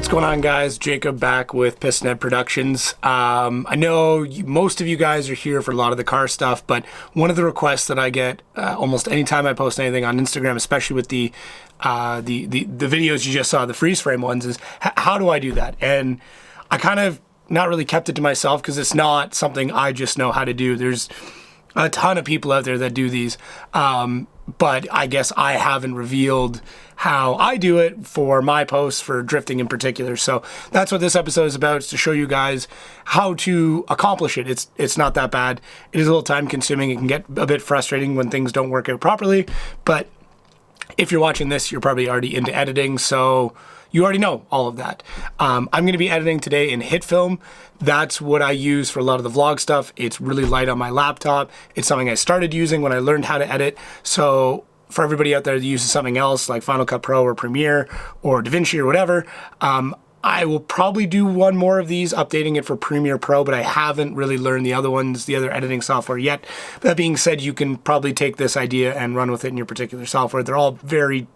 What's going on, guys? Jacob back with Pistonhead Productions. I know most of you guys are here for a lot of the car stuff, but one of the requests that I get almost anytime I post anything on Instagram, especially with the videos you just saw, the freeze frame ones, is how do I do that? And I kind of not really kept it to myself because it's not something I just know how to do. There's a ton of people out there that do these, but I guess I haven't revealed how I do it for my posts for drifting in particular. So that's what this episode is about, is to show you guys how to accomplish it. It's not that bad. It is a little time consuming. It can get a bit frustrating when things don't work out properly, but if you're watching this, you're probably already into editing, so you already know all of that. I'm going to be editing today in Hitfilm. That's what I use for a lot of the vlog stuff. It's really light on my laptop. It's something I started using when I learned how to edit. So for everybody out there that uses something else like Final Cut Pro or Premiere or DaVinci or whatever, I will probably do one more of these, updating it for Premiere Pro, but I haven't really learned the other ones, the other editing software yet. That being said, you can probably take this idea and run with it in your particular software. They're all very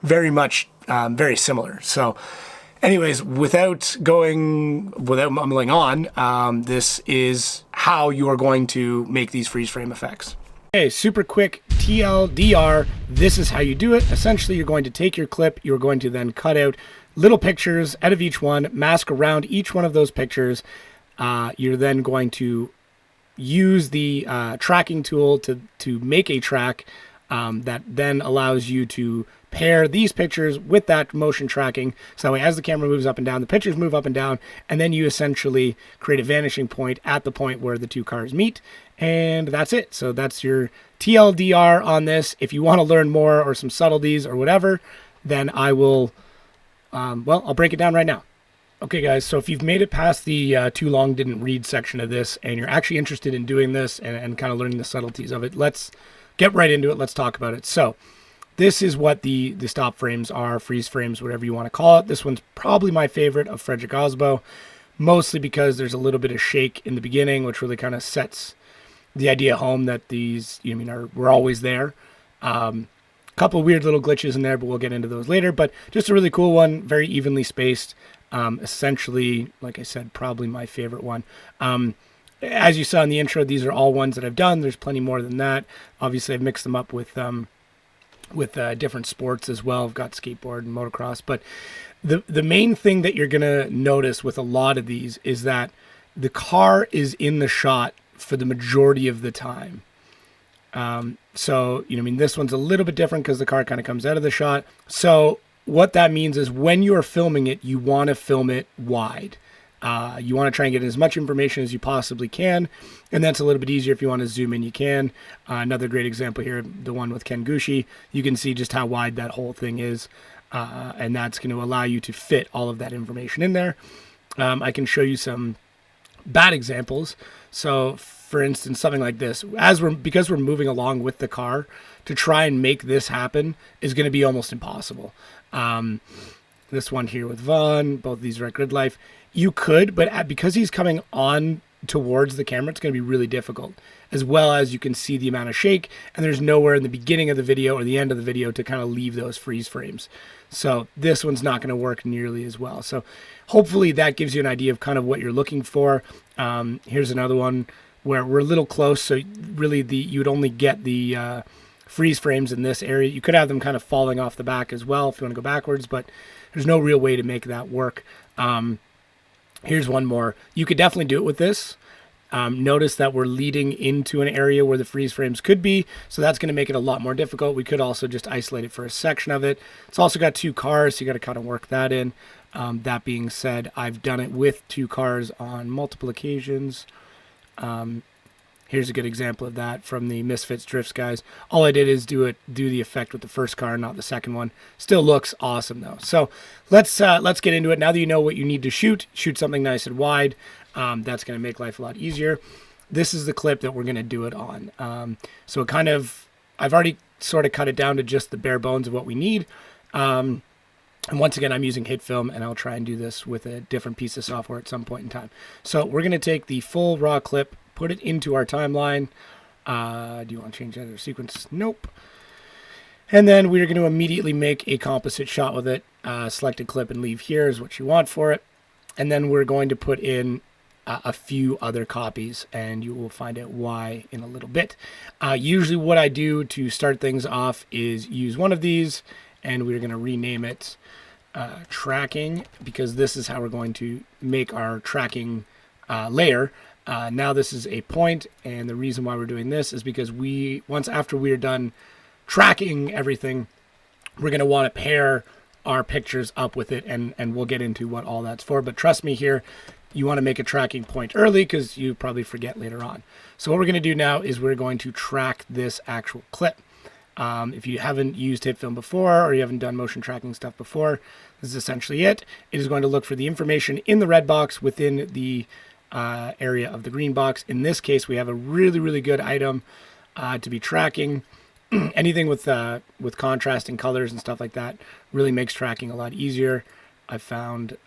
much very similar. So anyways, without mumbling on, this is how you are going to make these freeze frame effects. Okay, super quick TLDR. This is how you do it. Essentially, you're going to take your clip, you're going to then cut out little pictures out of each one, mask around each one of those pictures. You're then going to use the tracking tool to make a track that then allows you to pair these pictures with that motion tracking. So that way, as the camera moves up and down, the pictures move up and down, and then you essentially create a vanishing point at the point where the two cars meet. And that's it. So that's your TLDR on this. If you want to learn more or some subtleties or whatever, then I will, I'll break it down right now. Okay, guys, so if you've made it past the too long didn't read section of this and you're actually interested in doing this and kind of learning the subtleties of it, let's get right into it. Let's talk about it. So this is what the stop frames are, freeze frames, whatever you want to call it. This one's probably my favorite of Frederick Osbo, mostly because there's a little bit of shake in the beginning, which really kind of sets the idea home that these, we're always there. Couple weird little glitches in there, but we'll get into those later. But just a really cool one, very evenly spaced. Essentially, like I said, probably my favorite one. As you saw in the intro, these are all ones that I've done. There's plenty more than that. Obviously, I've mixed them up with different sports as well. I've got skateboard and motocross. But the main thing that you're going to notice with a lot of these is that the car is in the shot for the majority of the time. So, this one's a little bit different because the car kind of comes out of the shot. So what that means is when you're filming it, you want to film it wide. You want to try and get as much information as you possibly can, and that's a little bit easier if you want to zoom in, you can. Another great example here, the one with Ken Gucci, you can see just how wide that whole thing is, and that's going to allow you to fit all of that information in there. I can show you some bad examples. So for instance, something like this, because we're moving along with the car, to try and make this happen is going to be almost impossible. This one here with Vaughn, both of these are at Grid Life. You could, but because he's coming on towards the camera, it's going to be really difficult, as well as you can see the amount of shake, and there's nowhere in the beginning of the video or the end of the video to kind of leave those freeze frames. So this one's not going to work nearly as well. So hopefully that gives you an idea of kind of what you're looking for. Here's another one where we're a little close, so really you would only get the freeze frames in this area. You could have them kind of falling off the back as well if you want to go backwards, but there's no real way to make that work. Here's one more. You could definitely do it with this. Notice that we're leading into an area where the freeze frames could be, so that's going to make it a lot more difficult. We could also just isolate it for a section of it. It's also got two cars, so you got to kind of work that in. That being said, I've done it with two cars on multiple occasions. Here's a good example of that from the Misfits Drifts guys. All I did is do the effect with the first car, not the second one. Still looks awesome though. So let's get into it. Now that you know what you need to shoot something nice and wide. That's going to make life a lot easier. This is the clip that we're going to do it on. So I've already sort of cut it down to just the bare bones of what we need. And once again, I'm using Hitfilm, and I'll try and do this with a different piece of software at some point in time. So we're going to take the full raw clip, put it into our timeline. Do you want to change that or sequence? Nope. And then we're going to immediately make a composite shot with it. Select a clip and leave here is what you want for it. And then we're going to put in a few other copies, and you will find out why in a little bit. Usually what I do to start things off is use one of these, and we're going to rename it tracking, because this is how we're going to make our tracking layer. Now this is a point, and the reason why we're doing this is because after we're done tracking everything, we're going to want to pair our pictures up with it, and we'll get into what all that's for. But trust me here, you want to make a tracking point early because you probably forget later on. So what we're going to do now is we're going to track this actual clip. If you haven't used Hitfilm before, or you haven't done motion tracking stuff before, this is essentially it. It is going to look for the information in the red box within the area of the green box. In this case, we have a really, really good item to be tracking. Anything with contrasting colors and stuff like that really makes tracking a lot easier. I've found,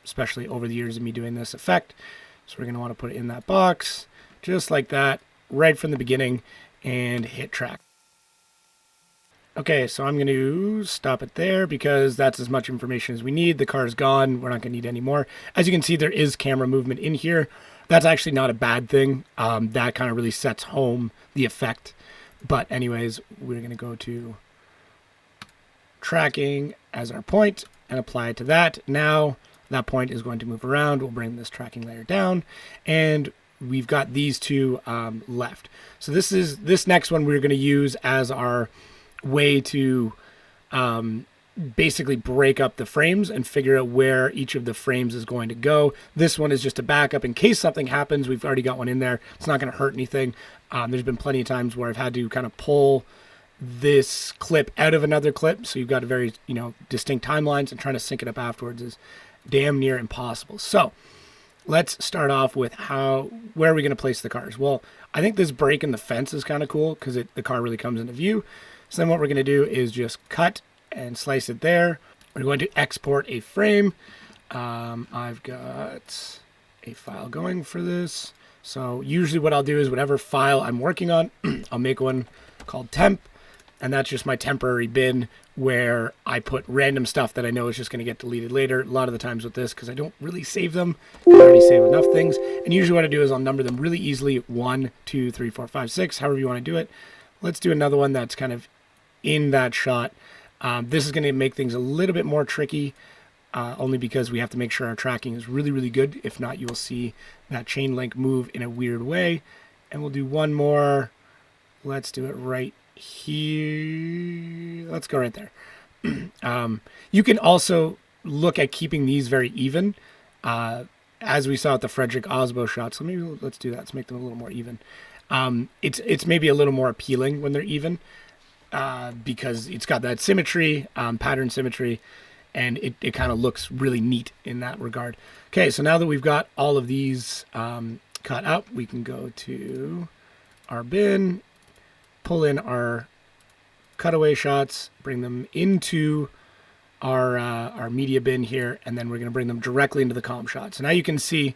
especially over the years of me doing this effect. So we're going to want to put it in that box, just like that, right from the beginning, and hit track. Okay, so I'm going to stop it there because that's as much information as we need. The car's gone. We're not going to need any more. As you can see, there is camera movement in here. That's actually not a bad thing. That kind of really sets home the effect. But anyways, we're going to go to tracking as our point and apply it to that. Now that point is going to move around. We'll bring this tracking layer down, and we've got these two left. So this next one we're going to use as our way to basically break up the frames and figure out where each of the frames is going to go. This one is just a backup in case something happens. We've already got one in there. It's not going to hurt anything. There's been plenty of times where I've had to kind of pull this clip out of another clip, so you've got a very distinct timelines, and trying to sync it up afterwards is damn near impossible. So let's start off with where are we going to place the cars? Well, I think this break in the fence is kind of cool because the car really comes into view. So then what we're going to do is just cut and slice it there. We're going to export a frame. I've got a file going for this. So usually what I'll do is whatever file I'm working on, I'll make one called temp, and that's just my temporary bin where I put random stuff that I know is just going to get deleted later. A lot of the times with this, because I don't really save them, I already save enough things. And usually what I do is I'll number them really easily, 1, 2, 3, 4, 5, 6, however you want to do it. Let's do another one that's kind of in that shot. This is going to make things a little bit more tricky, only because we have to make sure our tracking is really, really good. If not, you will see that chain link move in a weird way. And we'll do one more. Let's do it right here. Let's go right there. You can also look at keeping these very even, as we saw at the Frederick Osbo shots. So maybe let's do that. Let's make them a little more even. It's maybe a little more appealing when they're even, because it's got that symmetry, pattern symmetry, and it kind of looks really neat in that regard. Okay, so now that we've got all of these cut up, we can go to our bin, pull in our cutaway shots, bring them into our media bin here, and then we're going to bring them directly into the comp shot. So now you can see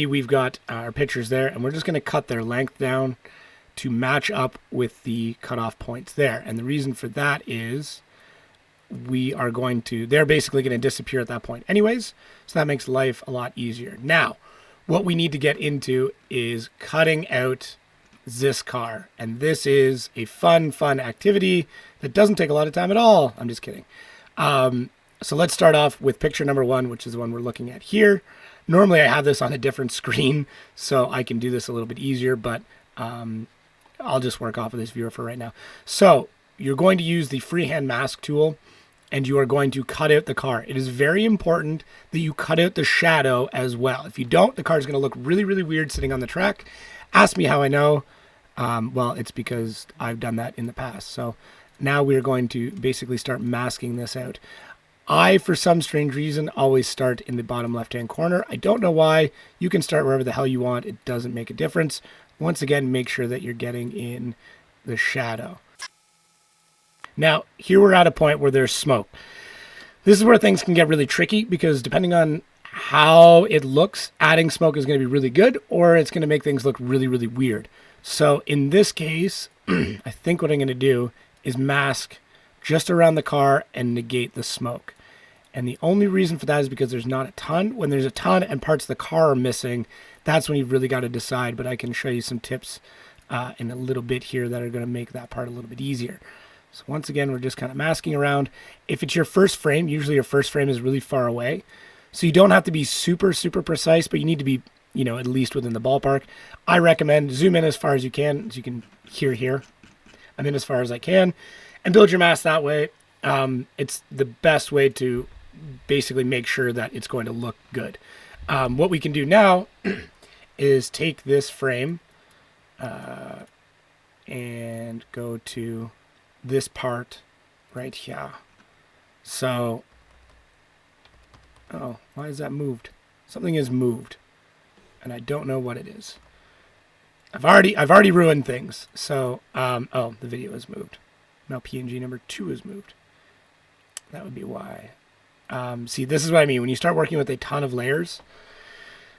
we've got our pictures there, and we're just going to cut their length down to match up with the cutoff points there. And the reason for that is they're basically going to disappear at that point anyways, so that makes life a lot easier. Now, what we need to get into is cutting out this car, and this is a fun activity that doesn't take a lot of time at all. I'm just kidding. So let's start off with picture number 1, which is the one we're looking at here. Normally I have this on a different screen, so I can do this a little bit easier, but I'll just work off of this viewer for right now. So you're going to use the freehand mask tool, and you are going to cut out the car. It is very important that you cut out the shadow as well. If you don't, the car is going to look really, really weird sitting on the track. Ask me how I know. Well, it's because I've done that in the past. So now we're going to basically start masking this out. I, for some strange reason, always start in the bottom left-hand corner. I don't know why. You can start wherever the hell you want. It doesn't make a difference. Once again, make sure that you're getting in the shadow. Now, here we're at a point where there's smoke. This is where things can get really tricky, because depending on how it looks, adding smoke is going to be really good, or it's going to make things look really, really weird. So in this case, I think what I'm going to do is mask just around the car and negate the smoke. And the only reason for that is because there's not a ton. When there's a ton and parts of the car are missing, that's when you've really got to decide. But I can show you some tips in a little bit here that are going to make that part a little bit easier. So once again, we're just kind of masking around. If it's your first frame, usually your first frame is really far away. So you don't have to be super, super precise, but you need to be, at least within the ballpark. I recommend zoom in as far as you can. As you can hear here, I'm in as far as I can, and build your mask that way. It's the best way to basically make sure that it's going to look good. What we can do now is take this frame and go to this part right here. So, oh, why is that moved? Something is moved, and I don't know what it is. I've already ruined things. So, oh, the video is moved. Now PNG number 2 is moved. That would be why. See, this is what I mean. When you start working with a ton of layers,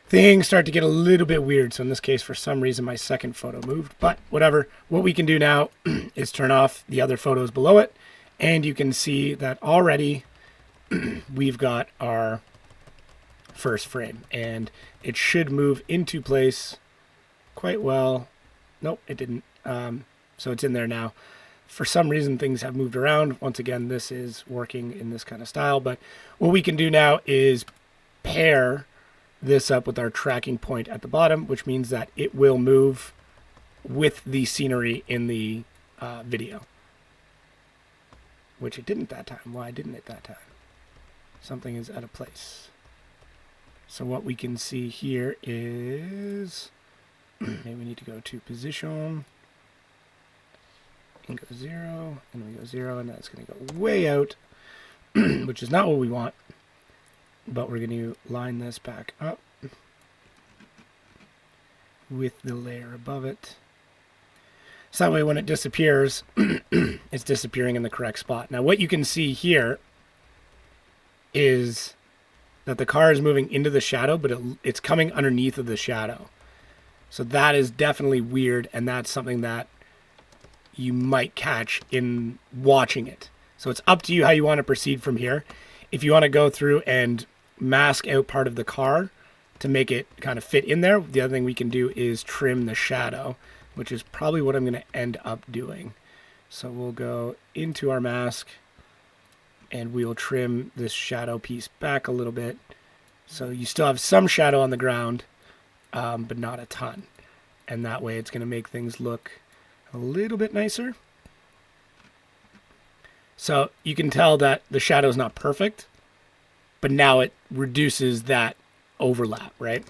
things start to get a little bit weird. So in this case, for some reason, my second photo moved. But whatever. What we can do now is turn off the other photos below it. And you can see that already we've got our first frame. And it should move into place quite well. Nope, it didn't. So it's in there now. For some reason, things have moved around. Once again, this is working in this kind of style. But what we can do now is pair this up with our tracking point at the bottom, which means that it will move with the scenery in the video. Which it didn't that time. Why didn't it that time? Something is out of place. So what we can see here is... maybe we need to go to position... and go 0, and we go 0, and that's going to go way out, which is not what we want. But we're going to line this back up with the layer above it. So that way when it disappears, it's disappearing in the correct spot. Now what you can see here is that the car is moving into the shadow, but it's coming underneath of the shadow. So that is definitely weird, and that's something that you might catch in watching it. So it's up to you how you want to proceed from here. If you want to go through and mask out part of the car to make it kind of fit in there, the other thing we can do is trim the shadow, which is probably what I'm going to end up doing. So we'll go into our mask and we'll trim this shadow piece back a little bit. So you still have some shadow on the ground, but not a ton. And that way it's going to make things look a little bit nicer. So you can tell that the shadow is not perfect, but now it reduces that overlap, right?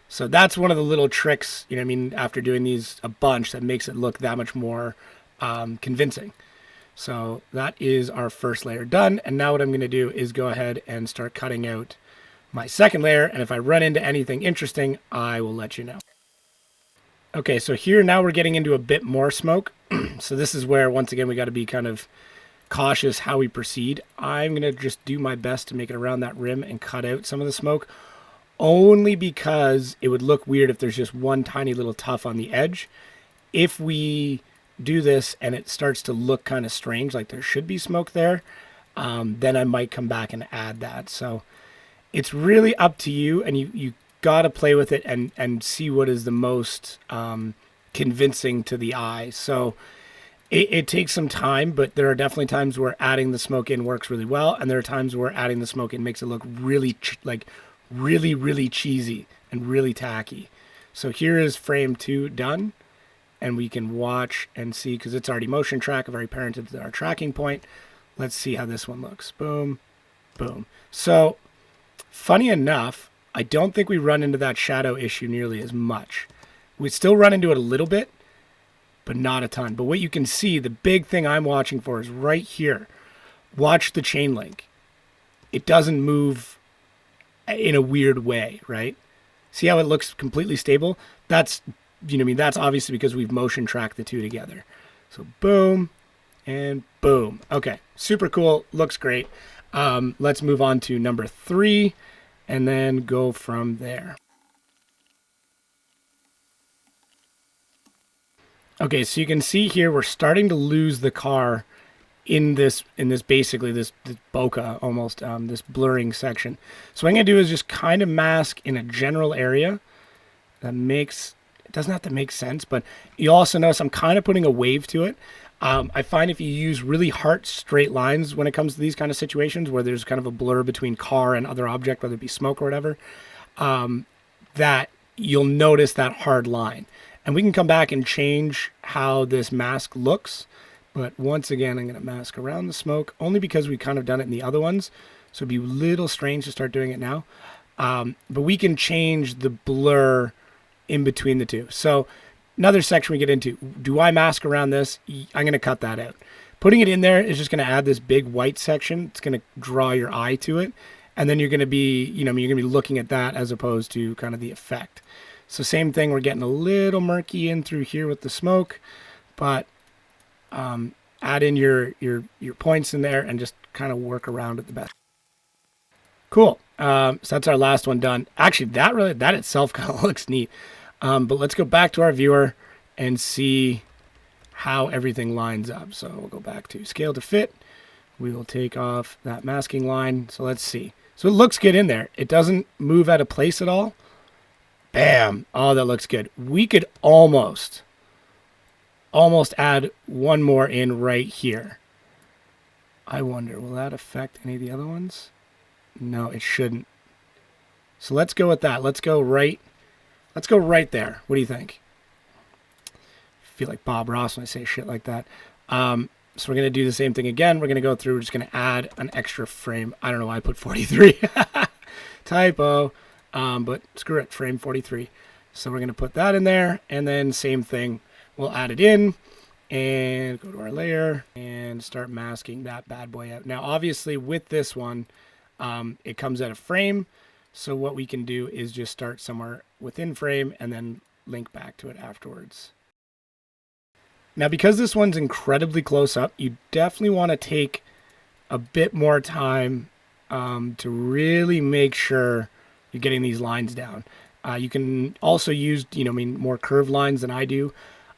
So that's one of the little tricks, after doing these a bunch, that makes it look that much more convincing. So that is our first layer done. And now what I'm going to do is go ahead and start cutting out my second layer. And if I run into anything interesting, I will let you know. Okay, so here now we're getting into a bit more smoke. So this is where, once again, we got to be kind of cautious how we proceed. I'm going to just do my best to make it around that rim and cut out some of the smoke, only because it would look weird if there's just one tiny little tuff on the edge. If we do this and it starts to look kind of strange, like there should be smoke there, then I might come back and add that. So it's really up to you, and you got to play with it and see what is the most convincing to the eye. So it takes some time, but there are definitely times where adding the smoke in works really well, and there are times where adding the smoke in makes it look really really cheesy and really tacky. So here is frame 2 done, and we can watch and see, because it's already motion track. I've already parented our tracking point. Let's see how this one looks. Boom, boom. So funny enough, I don't think we run into that shadow issue nearly as much. We still run into it a little bit, but not a ton. But what you can see, the big thing I'm watching for is right here. Watch the chain link. It doesn't move in a weird way, right? See how it looks completely stable? That's, that's obviously because we've motion tracked the two together. So boom and boom. Okay, super cool. Looks great. Let's move on to number 3. and then go from there. Okay, so you can see here we're starting to lose the car in this basically this bokeh almost, this blurring section. So what I'm gonna do is just kind of mask in a general area that makes, it doesn't have to make sense, but you also notice I'm kind of putting a wave to it. I find if you use really hard straight lines when it comes to these kind of situations where there's kind of a blur between car and other object, whether it be smoke or whatever, that you'll notice that hard line. And we can come back and change how this mask looks. But once again, I'm going to mask around the smoke only because we kind of done it in the other ones. So it'd be a little strange to start doing it now. But we can change the blur in between the two. So another section we get into, do I mask around this? I'm going to cut that out. Putting it in there is just going to add this big white section. It's going to draw your eye to it. And then you're going to be, you're going to be looking at that as opposed to kind of the effect. So same thing, we're getting a little murky in through here with the smoke, but add in your points in there and just kind of work around it the best. Cool. So that's our last one done. Actually, that itself kind of looks neat. But let's go back to our viewer and see how everything lines up. So we'll go back to scale to fit. We will take off that masking line. So let's see. So it looks good in there. It doesn't move out of place at all. Bam. Oh, that looks good. We could almost add one more in right here. I wonder, will that affect any of the other ones? No, it shouldn't. So let's go with that. Let's go right there. What do you think? I feel like Bob Ross when I say shit like that. So we're going to do the same thing again. We're going to go through. We're just going to add an extra frame. I don't know why I put 43. Typo. But screw it, frame 43. So we're going to put that in there, and then same thing. We'll add it in and go to our layer and start masking that bad boy out. Now, obviously, with this one, it comes out of frame. So what we can do is just start somewhere within frame and then link back to it afterwards. Now, because this one's incredibly close up, you definitely want to take a bit more time to really make sure you're getting these lines down. You can also use, more curved lines than I do.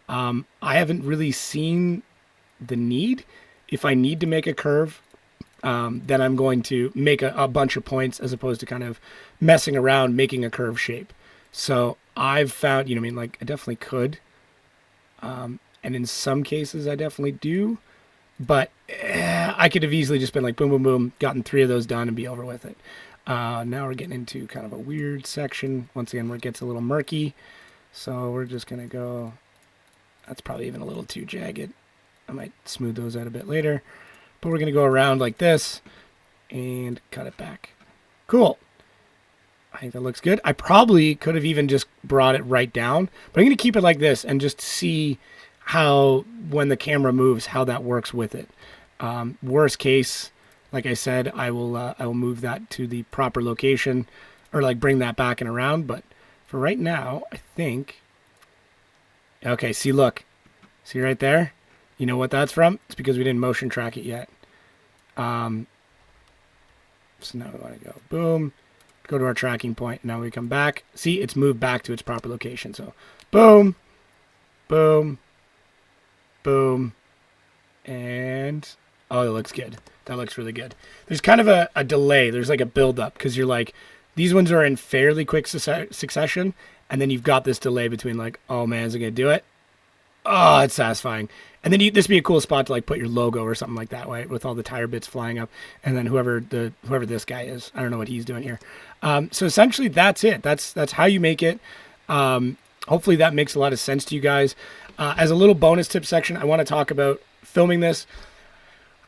I haven't really seen the need. If I need to make a curve, then I'm going to make a bunch of points as opposed to kind of messing around making a curve shape. So I've found, I definitely could. And in some cases I definitely do. But I could have easily just been like, boom, boom, boom, gotten 3 of those done and be over with it. Now we're getting into kind of a weird section. Once again, where it gets a little murky. So we're just going to go, that's probably even a little too jagged. I might smooth those out a bit later. But we're going to go around like this and cut it back. Cool. I think that looks good. I probably could have even just brought it right down. But I'm going to keep it like this and just see how, when the camera moves, how that works with it. Worst case, like I said, I will move that to the proper location, or bring that back and around. But for right now, I think. Okay, see, look, see right there. You know what that's from? It's because we didn't motion track it yet. So now we want to go boom, go to our tracking point. Now we come back. See, it's moved back to its proper location. So boom, boom, boom, and oh, it looks good. That looks really good. There's kind of a delay. There's like a build-up because you're like, these ones are in fairly quick succession, and then you've got this delay between like, oh man, is it going to do it? Oh, it's satisfying. And then this would be a cool spot to put your logo or something like that, right? With all the tire bits flying up, and then whoever this guy is, I don't know what he's doing here. So essentially, that's it. That's how you make it. Hopefully, that makes a lot of sense to you guys. As a little bonus tip section, I want to talk about filming this.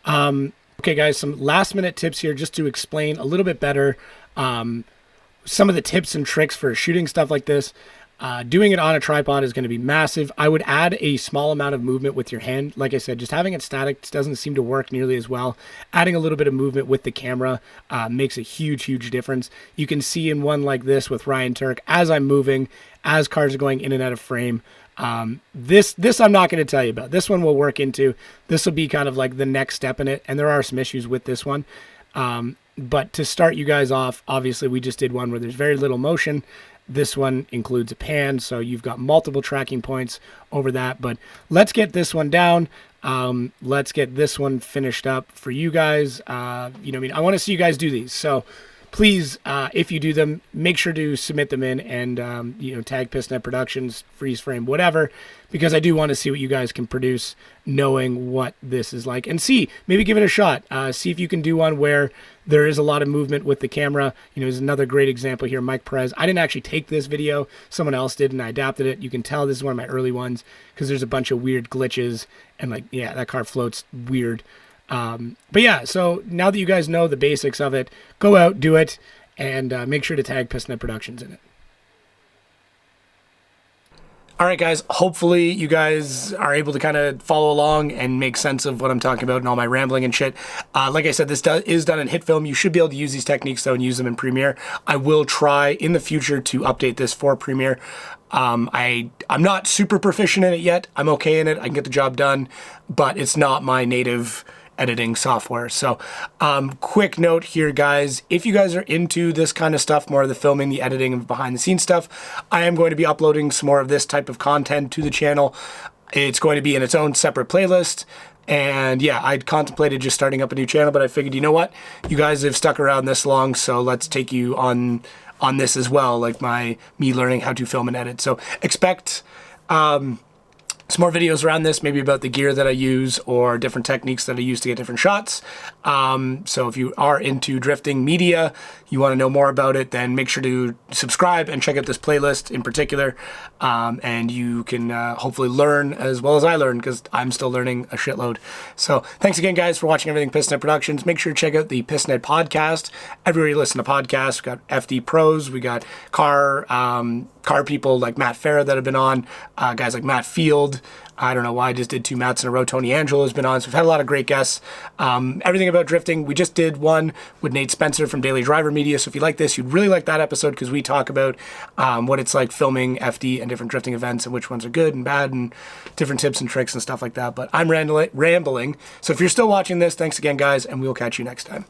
Okay, guys, some last minute tips here just to explain a little bit better some of the tips and tricks for shooting stuff like this. Doing it on a tripod is going to be massive. I would add a small amount of movement with your hand. Like I said, just having it static doesn't seem to work nearly as well. Adding a little bit of movement with the camera makes a huge, huge difference. You can see in one like this with Ryan Turk, as I'm moving, as cars are going in and out of frame. This I'm not going to tell you about. This one we'll work into. This will be kind of like the next step in it, and there are some issues with this one. But to start you guys off, obviously we just did one where there's very little motion. This one includes a pan, so you've got multiple tracking points over that. But let's get this one down. Let's get this one finished up for you guys. I want to see you guys do these. So please, if you do them, make sure to submit them in and, tag PistNet Productions, freeze frame, whatever, because I do want to see what you guys can produce knowing what this is like. And maybe give it a shot. See if you can do one where there is a lot of movement with the camera. There's another great example here, Mike Perez. I didn't actually take this video. Someone else did, and I adapted it. You can tell this is one of my early ones because there's a bunch of weird glitches, and that car floats weird. But yeah, so now that you guys know the basics of it, go out, do it, and make sure to tag PistNet Productions in it. All right, guys, hopefully you guys are able to kind of follow along and make sense of what I'm talking about and all my rambling and shit. Like I said, this is done in Hitfilm. You should be able to use these techniques, though, and use them in Premiere. I will try in the future to update this for Premiere. I'm not super proficient in it yet. I'm okay in it. I can get the job done, but it's not my native editing software. So quick note here, guys, if you guys are into this kind of stuff, more of the filming, the editing, and behind the scenes stuff, I am going to be uploading some more of this type of content to the channel. It's going to be in its own separate playlist. And yeah, I'd contemplated just starting up a new channel, but I figured, you know what, you guys have stuck around this long, so let's take you on this as well, like me learning how to film and edit. So expect some more videos around this, maybe about the gear that I use or different techniques that I use to get different shots. So if you are into drifting media, you want to know more about it, then make sure to subscribe and check out this playlist in particular. And you can hopefully learn as well as I learned, because I'm still learning a shitload. So thanks again, guys, for watching everything PistNet Productions. Make sure to check out the PistNet podcast. Everywhere you listen to podcasts, we got FD pros, we got car people like Matt Farah that have been on, guys like Matt Field. I don't know why I just did 2 Matts in a row. Tony Angelo has been on. So we've had a lot of great guests. Everything about drifting. We just did one with Nate Spencer from Daily Driver Media. So if you like this, you'd really like that episode, because we talk about what it's like filming FD and different drifting events and which ones are good and bad and different tips and tricks and stuff like that. But I'm rambling. So if you're still watching this, thanks again, guys, and we'll catch you next time.